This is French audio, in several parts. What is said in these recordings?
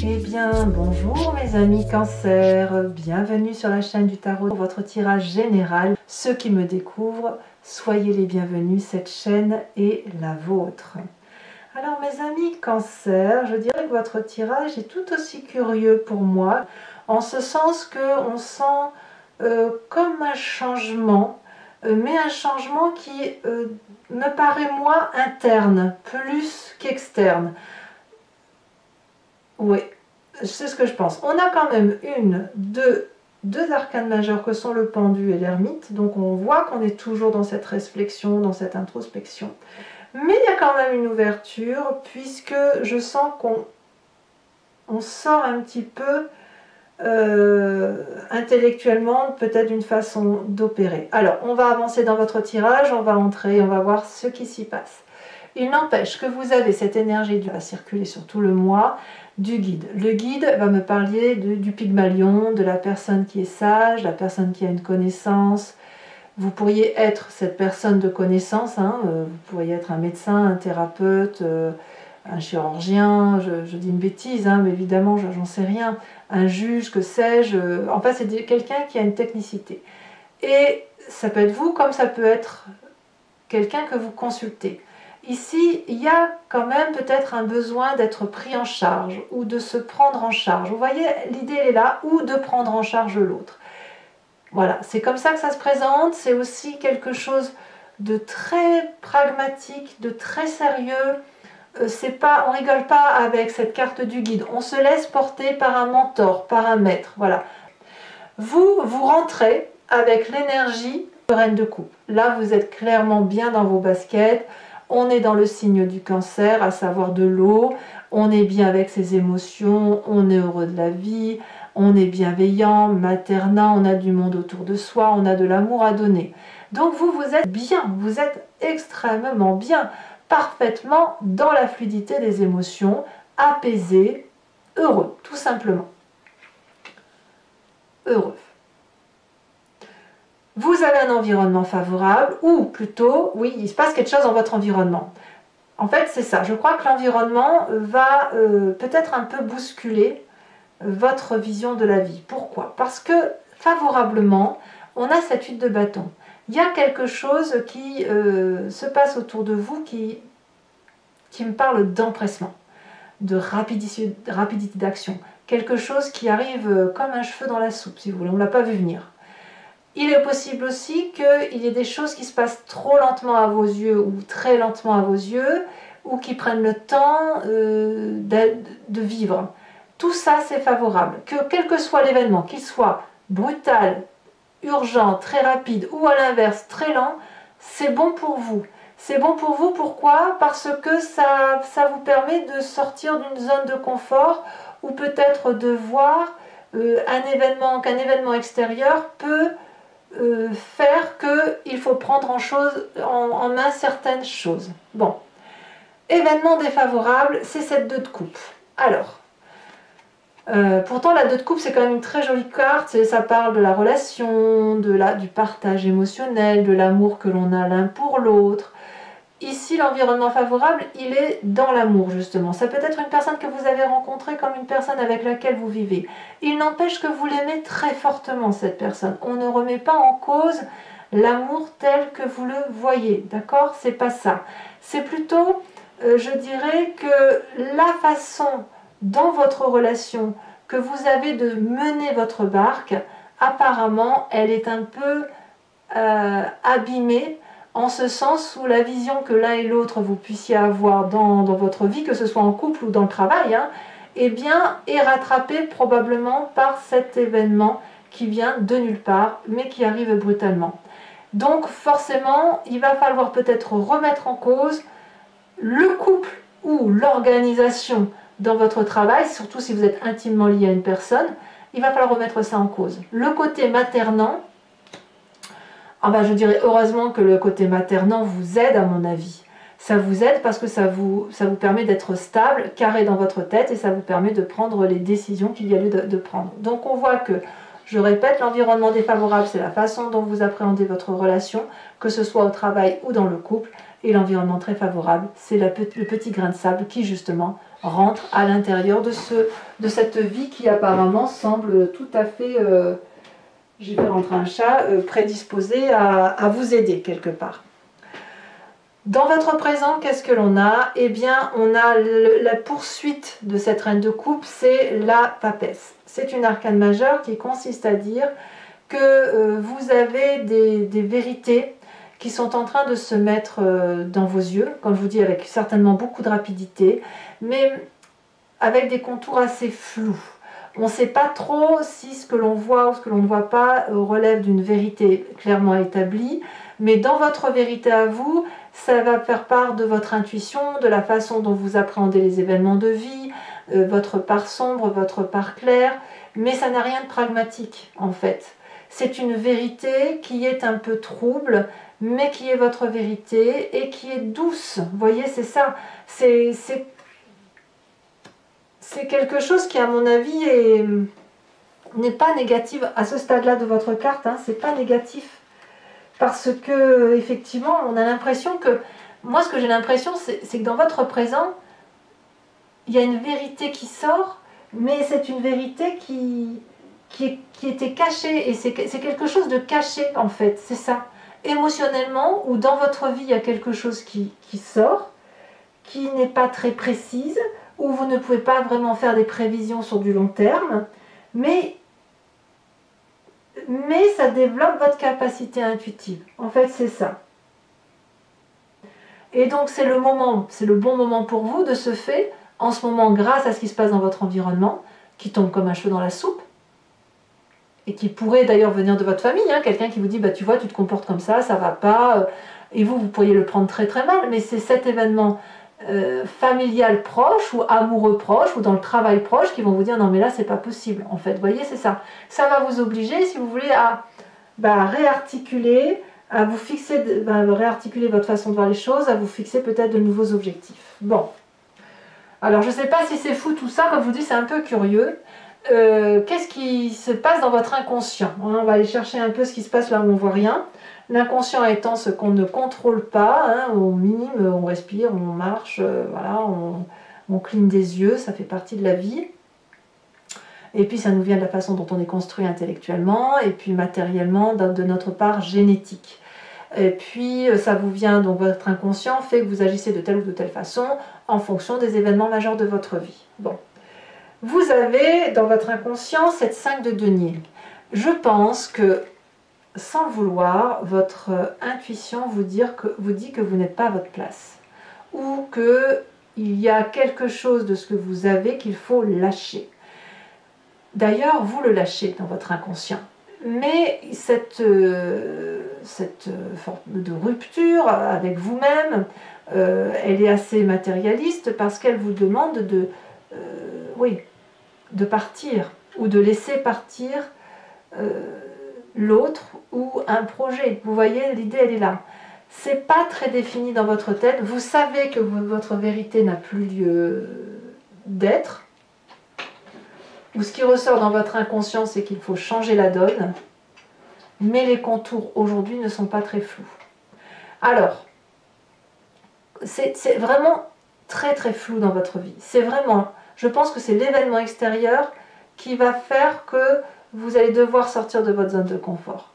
Eh bien, bonjour mes amis Cancer, bienvenue sur la chaîne du tarot pour votre tirage général. Ceux qui me découvrent, soyez les bienvenus, cette chaîne est la vôtre. Alors mes amis Cancer, je dirais que votre tirage est tout aussi curieux pour moi, en ce sens qu'on sent comme un changement, mais un changement qui me paraît moins interne, plus qu'externe. Oui, c'est ce que je pense. On a quand même deux arcanes majeurs que sont le pendu et l'ermite. Donc on voit qu'on est toujours dans cette réflexion, dans cette introspection. Mais il y a quand même une ouverture puisque je sens qu'on sort un petit peu intellectuellement peut-être d'une façon d'opérer. Alors on va avancer dans votre tirage, on va entrer, on va voir ce qui s'y passe. Il n'empêche que vous avez cette énergie qui va circuler sur tout le mois du guide. Le guide va me parler du Pygmalion, de la personne qui est sage, la personne qui a une connaissance. Vous pourriez être cette personne de connaissance, hein, vous pourriez être un médecin, un thérapeute, un chirurgien, je dis une bêtise, hein, mais évidemment j'en sais rien, un juge, que sais-je, enfin c'est quelqu'un qui a une technicité. Et ça peut être vous comme ça peut être quelqu'un que vous consultez. Ici, il y a quand même peut-être un besoin d'être pris en charge ou de se prendre en charge. Vous voyez, l'idée est là, ou de prendre en charge l'autre. Voilà, c'est comme ça que ça se présente. C'est aussi quelque chose de très pragmatique, de très sérieux. On rigole pas avec cette carte du guide. On se laisse porter par un mentor, par un maître. Voilà. Vous rentrez avec l'énergie de reine de coupe. Là, vous êtes clairement bien dans vos baskets. On est dans le signe du cancer, à savoir de l'eau. On est bien avec ses émotions, on est heureux de la vie, on est bienveillant, maternant, on a du monde autour de soi, on a de l'amour à donner. Donc vous êtes bien, vous êtes extrêmement bien, parfaitement dans la fluidité des émotions, apaisé, heureux, tout simplement. Heureux. Vous avez un environnement favorable, ou plutôt, oui, il se passe quelque chose dans votre environnement. En fait, c'est ça. Je crois que l'environnement va peut-être un peu bousculer votre vision de la vie. Pourquoi? Parce que, favorablement, on a cette 8 de bâton. Il y a quelque chose qui se passe autour de vous qui me parle d'empressement, de rapidité d'action. Quelque chose qui arrive comme un cheveu dans la soupe, si vous voulez. On ne l'a pas vu venir. Il est possible aussi qu'il y ait des choses qui se passent trop lentement à vos yeux ou très lentement à vos yeux ou qui prennent le temps de vivre. Tout ça, c'est favorable. Quel que soit l'événement, qu'il soit brutal, urgent, très rapide ou à l'inverse, très lent, c'est bon pour vous. C'est bon pour vous, pourquoi? Parce que ça vous permet de sortir d'une zone de confort ou peut-être de voir qu'un événement extérieur peut faire qu'il faut prendre en main certaines choses. Bon, événement défavorable, c'est cette 2 de coupe. Alors, pourtant la 2 de coupe c'est quand même une très jolie carte, ça parle de la relation, du partage émotionnel, de l'amour que l'on a l'un pour l'autre. Ici, l'environnement favorable, il est dans l'amour, justement. Ça peut être une personne que vous avez rencontrée comme une personne avec laquelle vous vivez. Il n'empêche que vous l'aimez très fortement, cette personne. On ne remet pas en cause l'amour tel que vous le voyez, d'accord? C'est pas ça. C'est plutôt, je dirais, que la façon dans votre relation que vous avez de mener votre barque, apparemment, elle est un peu abîmée, en ce sens où la vision que l'un et l'autre vous puissiez avoir dans votre vie, que ce soit en couple ou dans le travail, hein, eh bien, est rattrapée probablement par cet événement qui vient de nulle part, mais qui arrive brutalement. Donc forcément, il va falloir peut-être remettre en cause le couple ou l'organisation dans votre travail, surtout si vous êtes intimement lié à une personne, il va falloir remettre ça en cause. Le côté maternant, ah ben je dirais heureusement que le côté maternant vous aide à mon avis. Ça vous aide parce que ça vous permet d'être stable, carré dans votre tête et ça vous permet de prendre les décisions qu'il y a lieu de prendre. Donc on voit que, je répète, l'environnement défavorable c'est la façon dont vous appréhendez votre relation, que ce soit au travail ou dans le couple, et l'environnement très favorable c'est le petit grain de sable qui justement rentre à l'intérieur de cette vie qui apparemment semble tout à fait, j'ai fait rentrer un chat, prédisposée à vous aider quelque part. Dans votre présent, qu'est-ce que l'on a? Eh bien, on a la poursuite de cette reine de coupe, c'est la papesse. C'est une arcane majeure qui consiste à dire que vous avez des vérités qui sont en train de se mettre dans vos yeux, comme je vous dis, avec certainement beaucoup de rapidité, mais avec des contours assez flous. On ne sait pas trop si ce que l'on voit ou ce que l'on ne voit pas relève d'une vérité clairement établie, mais dans votre vérité à vous, ça va faire part de votre intuition, de la façon dont vous appréhendez les événements de vie, votre part sombre, votre part claire, mais ça n'a rien de pragmatique en fait. C'est une vérité qui est un peu trouble, mais qui est votre vérité et qui est douce. Vous voyez, c'est ça. C'est quelque chose qui, à mon avis, n'est pas négatif à ce stade-là de votre carte. Hein, c'est pas négatif. Parce que, effectivement, on a l'impression que... Moi, ce que j'ai l'impression, c'est que dans votre présent, il y a une vérité qui sort, mais c'est une vérité qui était cachée. Et c'est quelque chose de caché, en fait. C'est ça. Émotionnellement, ou dans votre vie, il y a quelque chose qui sort, qui n'est pas très précise, où vous ne pouvez pas vraiment faire des prévisions sur du long terme, mais ça développe votre capacité intuitive. En fait, c'est ça. Et donc, c'est le bon moment pour vous de ce fait, en ce moment, grâce à ce qui se passe dans votre environnement, qui tombe comme un cheveu dans la soupe, et qui pourrait d'ailleurs venir de votre famille, hein, quelqu'un qui vous dit, bah, tu vois, tu te comportes comme ça va pas, et vous pourriez le prendre très très mal, mais c'est cet événement familial proche ou amoureux proche ou dans le travail proche qui vont vous dire non mais là c'est pas possible en fait, vous voyez, c'est ça. Ça va vous obliger, si vous voulez, à réarticuler, à vous fixer, réarticuler votre façon de voir les choses, à vous fixer peut-être de nouveaux objectifs. Bon, alors je sais pas si c'est fou tout ça, comme je vous dis c'est un peu curieux. Qu'est-ce qui se passe dans votre inconscient? On va aller chercher un peu ce qui se passe là où on voit rien. L'inconscient étant ce qu'on ne contrôle pas, hein, on mime, on respire, on marche, voilà, on cligne des yeux, ça fait partie de la vie. Et puis ça nous vient de la façon dont on est construit intellectuellement, et puis matériellement, de notre part génétique. Et puis ça vous vient, donc votre inconscient fait que vous agissez de telle ou de telle façon en fonction des événements majeurs de votre vie. Bon. Vous avez dans votre inconscient cette 5 de denier. Je pense que sans le vouloir, votre intuition vous dit que vous n'êtes pas à votre place. Ou qu'il y a quelque chose de ce que vous avez qu'il faut lâcher. D'ailleurs, vous le lâchez dans votre inconscient. Mais cette forme de rupture avec vous-même, elle est assez matérialiste parce qu'elle vous demande de partir ou de laisser partir l'autre ou un projet. Vous voyez, l'idée elle est là. C'est pas très défini dans votre tête. Vous savez que votre vérité n'a plus lieu d'être. Ou ce qui ressort dans votre inconscient, c'est qu'il faut changer la donne. Mais les contours aujourd'hui ne sont pas très flous. Alors, c'est vraiment très très flou dans votre vie. C'est vraiment, je pense que c'est l'événement extérieur qui va faire que vous allez devoir sortir de votre zone de confort.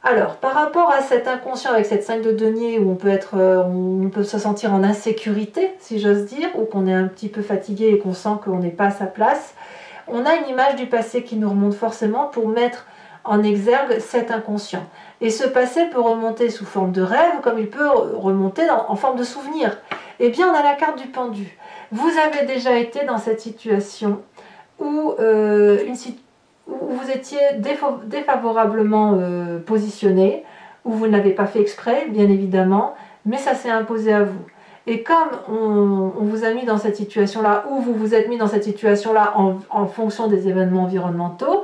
Alors, par rapport à cet inconscient avec cette 5 de denier où on peut se sentir en insécurité, si j'ose dire, ou qu'on est un petit peu fatigué et qu'on sent qu'on n'est pas à sa place, on a une image du passé qui nous remonte forcément pour mettre en exergue cet inconscient. Et ce passé peut remonter sous forme de rêve, comme il peut remonter en forme de souvenir. Eh bien, on a la carte du pendu. Vous avez déjà été dans cette situation où vous étiez défavorablement positionné, où vous n'avez pas fait exprès, bien évidemment, mais ça s'est imposé à vous. Et comme on vous a mis dans cette situation-là, ou vous vous êtes mis dans cette situation-là en fonction des événements environnementaux,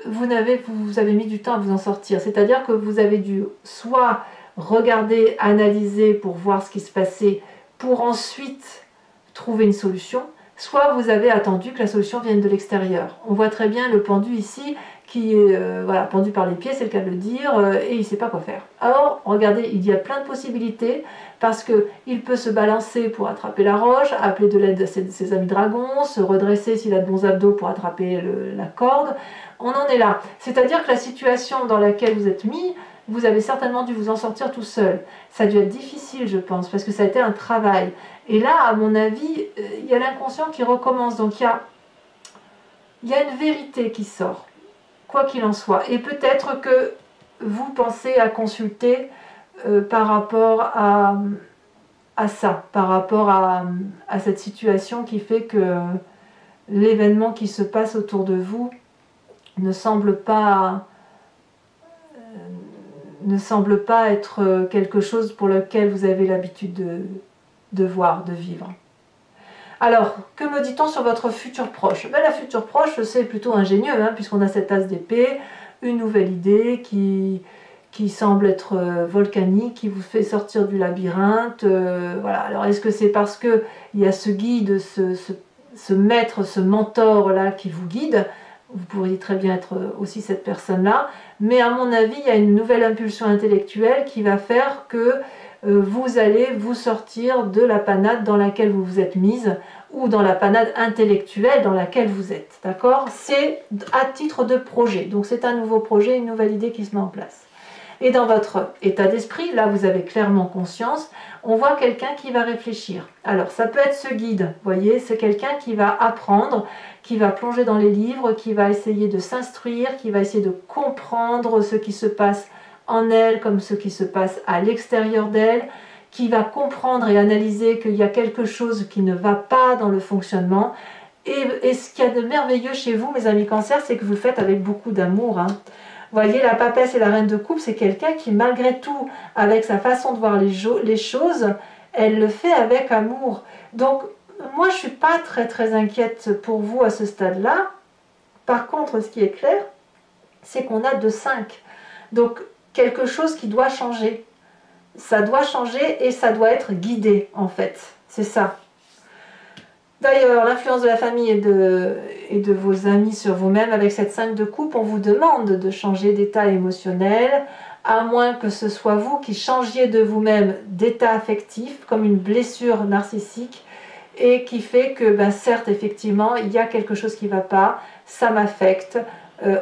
vous avez mis du temps à vous en sortir. C'est-à-dire que vous avez dû soit regarder, analyser pour voir ce qui se passait, pour ensuite trouver une solution, soit vous avez attendu que la solution vienne de l'extérieur. On voit très bien le pendu ici qui est voilà, pendu par les pieds, c'est le cas de le dire, et il ne sait pas quoi faire. Alors, regardez, il y a plein de possibilités, parce qu'il peut se balancer pour attraper la roche, appeler de l'aide à ses amis dragons, se redresser s'il a de bons abdos pour attraper la corde. On en est là. C'est-à-dire que la situation dans laquelle vous êtes mis, vous avez certainement dû vous en sortir tout seul. Ça a dû être difficile, je pense, parce que ça a été un travail. Et là, à mon avis, il y a l'inconscient qui recommence. Donc, il y a une vérité qui sort, quoi qu'il en soit. Et peut-être que vous pensez à consulter par rapport à ça, par rapport à cette situation qui fait que l'événement qui se passe autour de vous ne semble pas être quelque chose pour lequel vous avez l'habitude de voir, de vivre. Alors, que me dit-on sur votre futur proche? La future proche, c'est plutôt ingénieux, hein, puisqu'on a cette as d'épée, une nouvelle idée qui semble être volcanique, qui vous fait sortir du labyrinthe. Voilà. Alors, est-ce que c'est parce qu'il y a ce guide, ce maître, ce mentor-là qui vous guide? Vous pourriez très bien être aussi cette personne-là, mais à mon avis, il y a une nouvelle impulsion intellectuelle qui va faire que vous allez vous sortir de la panade dans laquelle vous vous êtes mise, ou dans la panade intellectuelle dans laquelle vous êtes, d'accord? C'est à titre de projet, donc c'est un nouveau projet, une nouvelle idée qui se met en place. Et dans votre état d'esprit, là vous avez clairement conscience, on voit quelqu'un qui va réfléchir. Alors ça peut être ce guide, vous voyez, c'est quelqu'un qui va apprendre, qui va plonger dans les livres, qui va essayer de s'instruire, qui va essayer de comprendre ce qui se passe en elle comme ce qui se passe à l'extérieur d'elle, qui va comprendre et analyser qu'il y a quelque chose qui ne va pas dans le fonctionnement. Et ce qu'il y a de merveilleux chez vous, mes amis Cancer, c'est que vous le faites avec beaucoup d'amour, hein. Vous voyez, la papesse et la reine de coupe, c'est quelqu'un qui, malgré tout, avec sa façon de voir les choses, elle le fait avec amour. Donc, moi, je ne suis pas très inquiète pour vous à ce stade-là. Par contre, ce qui est clair, c'est qu'on a 2-5. Donc, quelque chose qui doit changer. Ça doit changer et ça doit être guidé, en fait. C'est ça. D'ailleurs, l'influence de la famille et de vos amis sur vous-même, avec cette 5 de coupe, on vous demande de changer d'état émotionnel, à moins que ce soit vous qui changiez de vous-même d'état affectif, comme une blessure narcissique, et qui fait que, ben, certes, effectivement, il y a quelque chose qui ne va pas, ça m'affecte,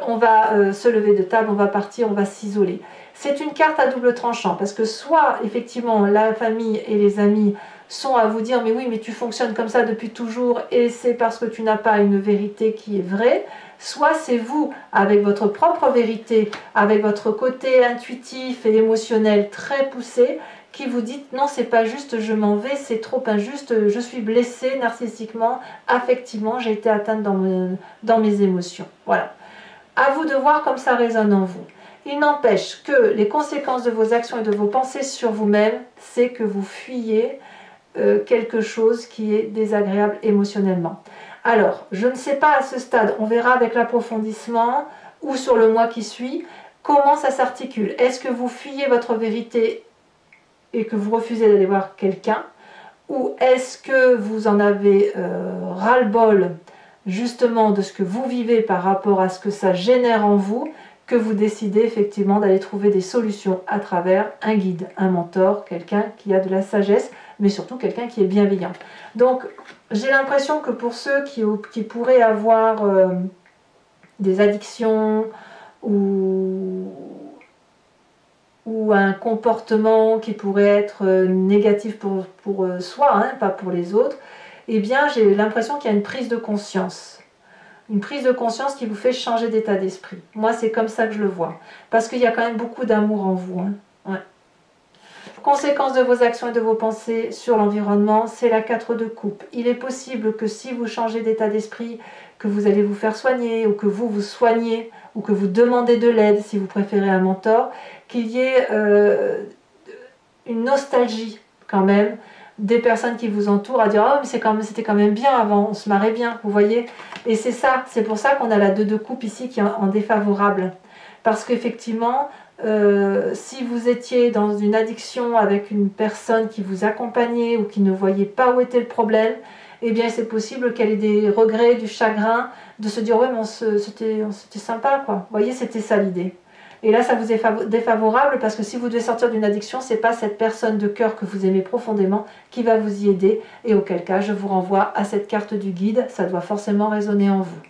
on va se lever de table, on va partir, on va s'isoler. C'est une carte à double tranchant, parce que soit, effectivement, la famille et les amis sont à vous dire « mais oui, mais tu fonctionnes comme ça depuis toujours et c'est parce que tu n'as pas une vérité qui est vraie », soit c'est vous, avec votre propre vérité, avec votre côté intuitif et émotionnel très poussé, qui vous dites « non, c'est pas juste, je m'en vais, c'est trop injuste, je suis blessée narcissiquement, affectivement, j'ai été atteinte dans mes émotions ». Voilà. À vous de voir comme ça résonne en vous. Il n'empêche que les conséquences de vos actions et de vos pensées sur vous-même, c'est que vous fuyez quelque chose qui est désagréable émotionnellement. Alors, je ne sais pas à ce stade, on verra avec l'approfondissement ou sur le mois qui suit, comment ça s'articule. Est-ce que vous fuyez votre vérité et que vous refusez d'aller voir quelqu'un, ou est-ce que vous en avez ras-le-bol justement de ce que vous vivez par rapport à ce que ça génère en vous, que vous décidez effectivement d'aller trouver des solutions à travers un guide, un mentor, quelqu'un qui a de la sagesse, mais surtout quelqu'un qui est bienveillant. Donc j'ai l'impression que pour ceux qui pourraient avoir des addictions ou un comportement qui pourrait être négatif pour soi, hein, pas pour les autres, eh bien j'ai l'impression qu'il y a une prise de conscience. Une prise de conscience qui vous fait changer d'état d'esprit. Moi, c'est comme ça que je le vois. Parce qu'il y a quand même beaucoup d'amour en vous. Hein. Ouais. Conséquence de vos actions et de vos pensées sur l'environnement, c'est la 4 de coupe. Il est possible que si vous changez d'état d'esprit, que vous allez vous faire soigner, ou que vous vous soignez, ou que vous demandez de l'aide, si vous préférez un mentor, qu'il y ait une nostalgie quand même, des personnes qui vous entourent à dire « oh mais c'était quand même bien avant, on se marrait bien », vous voyez. Et c'est ça, c'est pour ça qu'on a la 2 de coupe ici qui est en défavorable. Parce qu'effectivement, si vous étiez dans une addiction avec une personne qui vous accompagnait ou qui ne voyait pas où était le problème, eh bien c'est possible qu'elle ait des regrets, du chagrin, de se dire ouais mais c'était sympa quoi. Vous voyez, c'était ça l'idée. Et là ça vous est défavorable parce que si vous devez sortir d'une addiction, c'est pas cette personne de cœur que vous aimez profondément qui va vous y aider, et auquel cas je vous renvoie à cette carte du guide, ça doit forcément résonner en vous.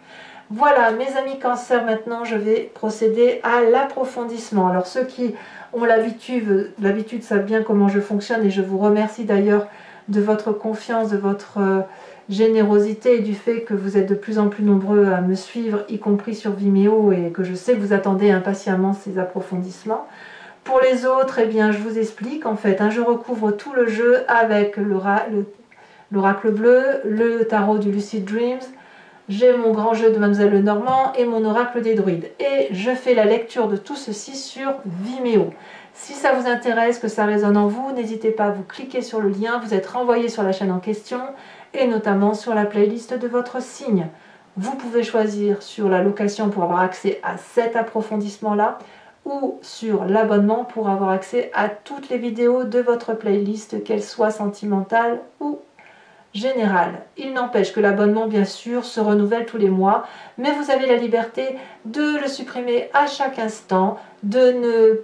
Voilà mes amis Cancer, maintenant je vais procéder à l'approfondissement. Alors ceux qui ont l'habitude savent bien comment je fonctionne, et je vous remercie d'ailleurs de votre confiance, de votre générosité et du fait que vous êtes de plus en plus nombreux à me suivre, y compris sur Vimeo, et que je sais que vous attendez impatiemment ces approfondissements. Pour les autres, eh bien, je vous explique en fait, hein, je recouvre tout le jeu avec l'oracle bleu, le tarot du Lucid Dreams, j'ai mon grand jeu de Mademoiselle Lenormand et mon oracle des druides. Et je fais la lecture de tout ceci sur Vimeo. Si ça vous intéresse, que ça résonne en vous, n'hésitez pas à vous cliquer sur le lien, vous êtes renvoyé sur la chaîne en question, et notamment sur la playlist de votre signe. Vous pouvez choisir sur la location pour avoir accès à cet approfondissement-là, ou sur l'abonnement pour avoir accès à toutes les vidéos de votre playlist, qu'elles soient sentimentales ou générale. Il n'empêche que l'abonnement, bien sûr, se renouvelle tous les mois, mais vous avez la liberté de le supprimer à chaque instant, de ne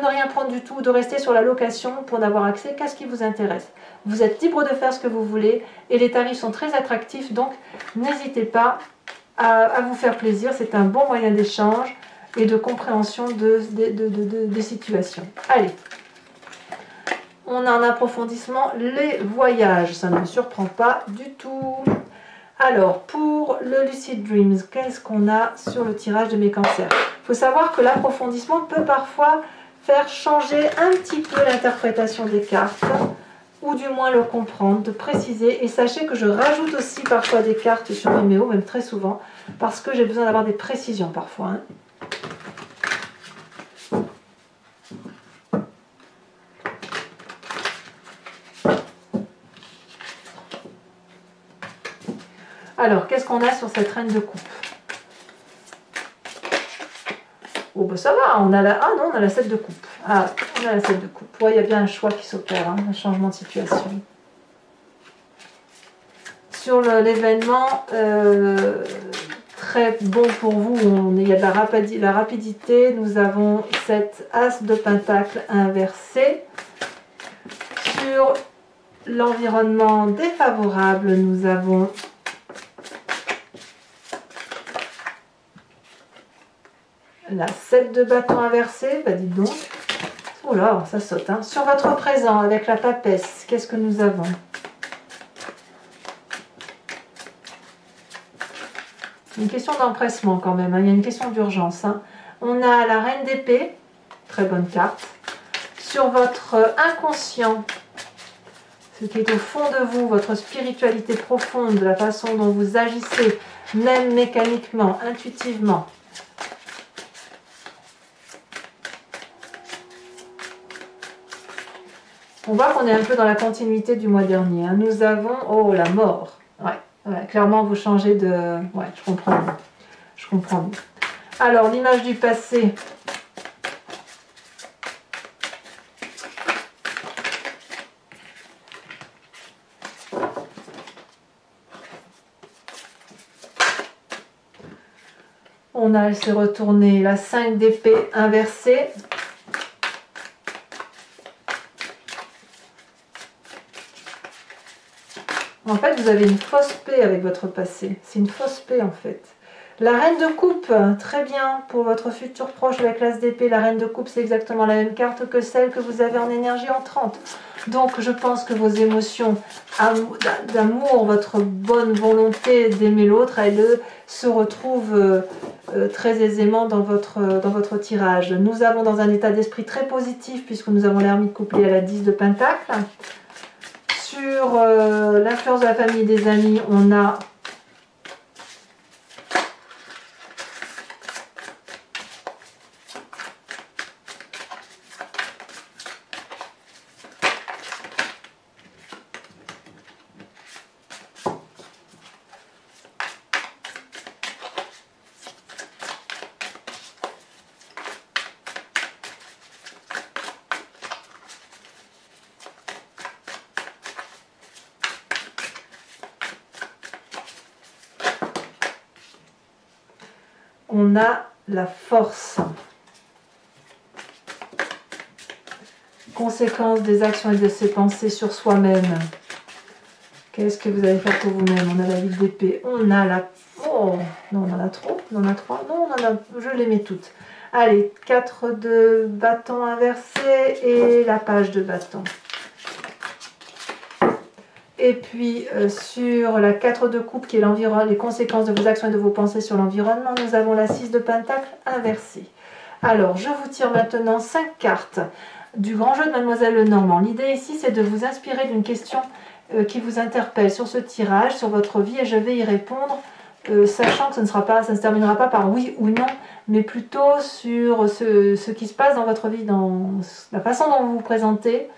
rien prendre du tout, de rester sur la location pour n'avoir accès qu'à ce qui vous intéresse. Vous êtes libre de faire ce que vous voulez et les tarifs sont très attractifs, donc n'hésitez pas à vous faire plaisir. C'est un bon moyen d'échange et de compréhension des situations. Allez, on a un approfondissement, les voyages, ça ne me surprend pas du tout. Alors, pour le Lucid Dreams, qu'est-ce qu'on a sur le tirage de mes cancers? Il faut savoir que l'approfondissement peut parfois faire changer un petit peu l'interprétation des cartes, ou du moins le comprendre, de préciser. Et sachez que je rajoute aussi parfois des cartes sur Vimeo, même très souvent, parce que j'ai besoin d'avoir des précisions parfois, hein. Alors, qu'est-ce qu'on a sur cette reine de coupe? Oh, ben ça va, on a la... Ah non, on a la 7 de coupe. Ah, on a la 7 de coupe. Ouais, il y a bien un choix qui s'opère, hein, un changement de situation. Sur l'événement, très bon pour vous, il y a de la rapidité. Nous avons cette as de pentacle inversé. Sur l'environnement défavorable, nous avons la 7 de bâton inversé, bah dites donc. Oh là, ça saute. Hein. Sur votre présent, avec la papesse, qu'est-ce que nous avons? Une question d'empressement quand même, hein. Il y a une question d'urgence. Hein. On a la reine d'épée, très bonne carte. Sur votre inconscient, ce qui est au fond de vous, votre spiritualité profonde, la façon dont vous agissez, même mécaniquement, intuitivement. On voit qu'on est un peu dans la continuité du mois dernier. Hein. Nous avons... Oh, la mort. Ouais, clairement, vous changez de... Ouais, je comprends bien. Je comprends bien. Alors, l'image du passé. On a, elle s'est retournée, la 5 d'épée inversée. En fait, vous avez une fausse paix avec votre passé. C'est une fausse paix, en fait. La reine de coupe, très bien, pour votre futur proche avec l'as d'épée. La reine de coupe, c'est exactement la même carte que celle que vous avez en énergie entrante. Donc, je pense que vos émotions d'amour, votre bonne volonté d'aimer l'autre, elles se retrouvent très aisément dans votre tirage. Nous avons dans un état d'esprit très positif, puisque nous avons l'ermite couplée à la 10 de pentacle. Sur l'influence de la famille et des amis, on a on a la force. Conséquence des actions et de ses pensées sur soi-même. Qu'est-ce que vous allez faire pour vous-même? On a la ville d'épée, on a la... Oh, non, on en a trop, on en a 3, non, on en a... je les mets toutes. Allez, 4 de bâton inversé et la page de bâton. Et puis, sur la 4 de coupe, qui est les conséquences de vos actions et de vos pensées sur l'environnement, nous avons la 6 de pentacle inversée. Alors, je vous tire maintenant 5 cartes du grand jeu de Mademoiselle Lenormand. L'idée ici, c'est de vous inspirer d'une question qui vous interpelle sur ce tirage, sur votre vie, et je vais y répondre, sachant que ça ne se terminera pas par oui ou non, mais plutôt sur ce qui se passe dans votre vie, dans la façon dont vous vous présentez,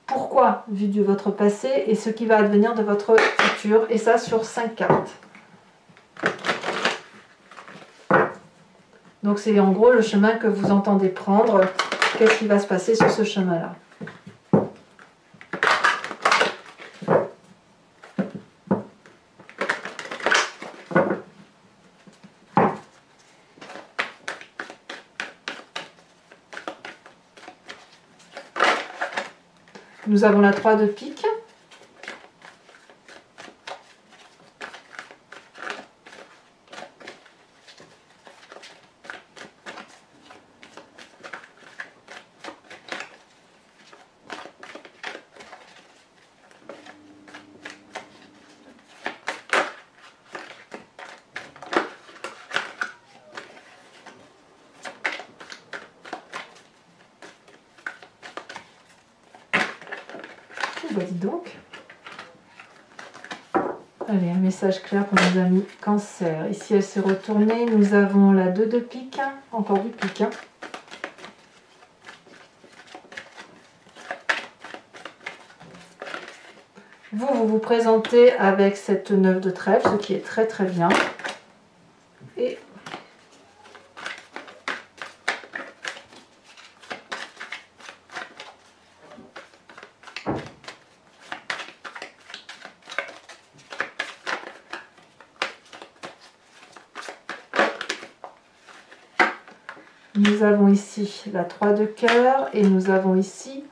pourquoi, vu de votre passé, et ce qui va advenir de votre futur, et ça sur 5 cartes. Donc c'est en gros le chemin que vous entendez prendre, qu'est-ce qui va se passer sur ce chemin-là. Nous avons la 3 de pique. Bah dis donc. Allez, un message clair pour nos amis Cancer. Ici, elle s'est retournée. Nous avons la 2 de pique. Encore du pique. Vous vous présentez avec cette 9 de trèfle, ce qui est très très bien. Et nous avons ici la 3 de cœur et nous avons ici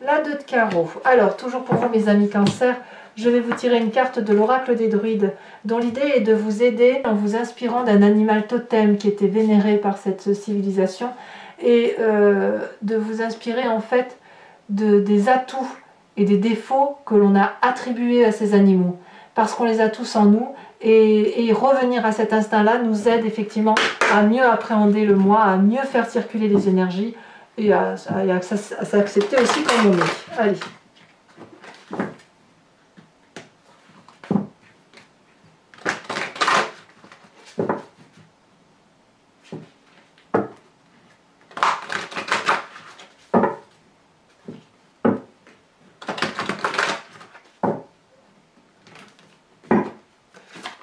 la 2 de carreau. Alors, toujours pour vous mes amis Cancer, je vais vous tirer une carte de l'oracle des druides, dont l'idée est de vous aider en vous inspirant d'un animal totem qui était vénéré par cette civilisation et de vous inspirer en fait des atouts et des défauts que l'on a attribués à ces animaux, parce qu'on les a tous en nous. Et revenir à cet instinct-là nous aide effectivement à mieux appréhender le moi, à mieux faire circuler les énergies et à s'accepter aussi comme on est. Allez.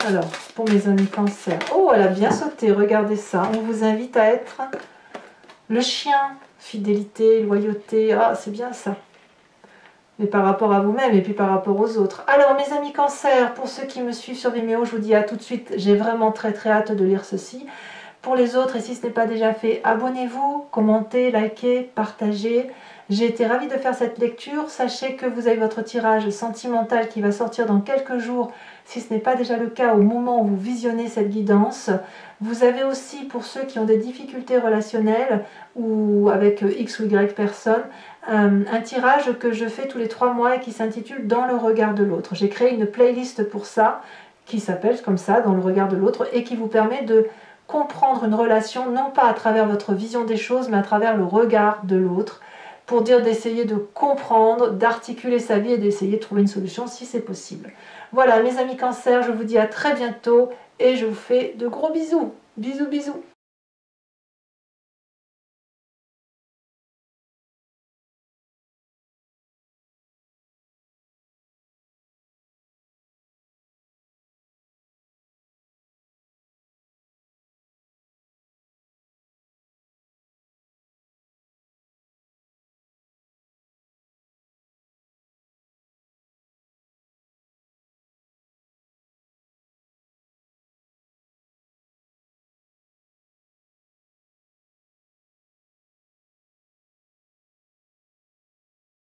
Alors, pour mes amis Cancer, oh, elle a bien sauté, regardez ça. On vous invite à être le chien, fidélité, loyauté, ah, c'est bien ça. Mais par rapport à vous-même et puis par rapport aux autres. Alors, mes amis Cancer, pour ceux qui me suivent sur Vimeo, je vous dis à tout de suite, j'ai vraiment très très hâte de lire ceci. Pour les autres, et si ce n'est pas déjà fait, abonnez-vous, commentez, likez, partagez. J'ai été ravie de faire cette lecture. Sachez que vous avez votre tirage sentimental qui va sortir dans quelques jours, si ce n'est pas déjà le cas au moment où vous visionnez cette guidance. Vous avez aussi, pour ceux qui ont des difficultés relationnelles ou avec X ou Y personnes, un tirage que je fais tous les 3 mois et qui s'intitule « Dans le regard de l'autre ». J'ai créé une playlist pour ça, qui s'appelle comme ça, « Dans le regard de l'autre » et qui vous permet de comprendre une relation, non pas à travers votre vision des choses, mais à travers le regard de l'autre, pour dire d'essayer de comprendre, d'articuler sa vie et d'essayer de trouver une solution si c'est possible. Voilà, mes amis Cancer, je vous dis à très bientôt et je vous fais de gros bisous. Bisous, bisous.